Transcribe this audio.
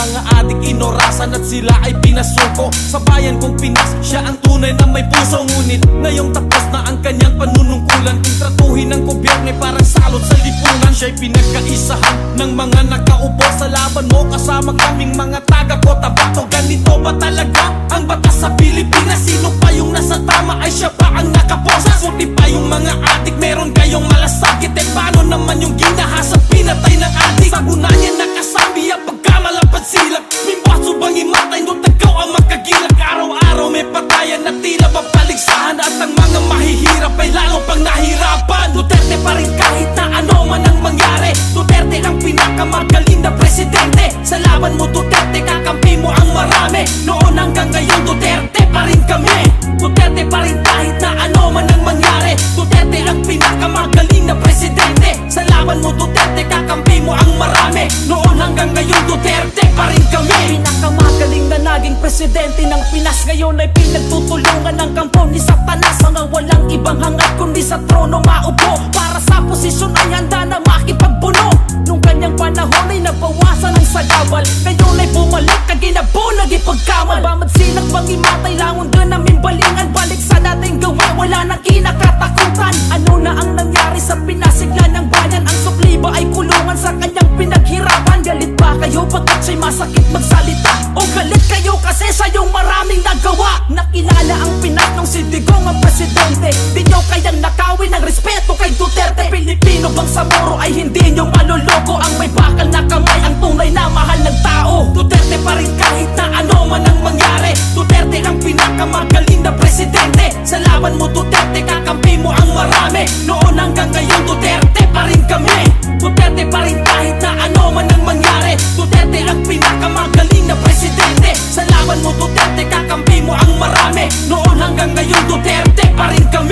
mga adik inorasan at sila ay pinasuko. Sa bayan kong Pinas, siya ang tunay na may puso. Ngunit ngayong tapos na ang kanyang panunungkulan, kung tratuhin ng gobyerno ay parang salot sa lipunan. Siya'y pinagkaisahan ng mga nakaupo sa laban mo, kasama kaming mga taga-Cotabato. Ganito ba talaga ang batas sa Pilipinas? Sino pa yung nasa tama, ay siya pa ang nakaposa? Puti pa yung mga adik, meron kayong malasakit. Eh paano naman yung ginahasa, pinatay ng adik? Sa gunanya nakasabi ang pagkamalapad silak. Mimbaso bang imatay, no tagaw ang magkagilak? Araw-araw may patayan na tila mapaligsahan, at ang mga mahihirap ay lalo pang nahirapan. Duterte pa rin kahit na ano man ang mangyari. Duterte ang pinakamagaling na presidente. Sa laban mo Duterte, kakampi mo ang marami. Noon hanggang ngayon Duterte pa rin kami. Duterte pa rin kahit na ano man ang mangyari. Duterte ang pinakamagaling na presidente. Sa laban mo Duterte, kakampi mo ang marami. Noon hanggang ngayon Duterte pa rin kami. Pinakamagaling na naging presidente ng Pinas, ngayon ay pinagtutulungan ng kampo ni Satanas. Mga walang ibang hangad kundi sa trono maupo. Para sa posisyon ay handa na makipagbuno. Nung kanyang panahon ay nabawasan ang sagabal, ngayon ay bumalik kaginabo nagipagkamal. Bamad silang pangimatay, langon doon namin balingan. Balik sa dating gawa, wala nang kinakatakutan. Ano na ang nangyari sa pinasigla ng bayan? Ang sukli ba ay kulungan sa kanyang pinaghirapan? Galit ba kayo pagkat siya'y masakit magsalita? O galit kayo kasi sa yung maraming nagawa? Nakilala ang Pinas nung si Digong ang presidente. Di nyo kayang nakawin ang respeto kay Duterte. Pilipino bang sa Moro ay hindi nyo maluloko? Ang may bakal na kamay, ang tunay na mahal ng tao. Duterte pa rin kahit na ano man ang mangyari. Duterte ang pinakamagaling na presidente. Sa laban mo Duterte, kakampi mo ang marami. Noon hanggang ngayon Duterte pa rin kami. Duterte pa rin kahit na ano man ang mangyari. Duterte ang pinakamagaling na presidente. Sa laban mo Duterte, kakampi mo ang marami. Noon hanggang ngayon Duterte pa rin kami.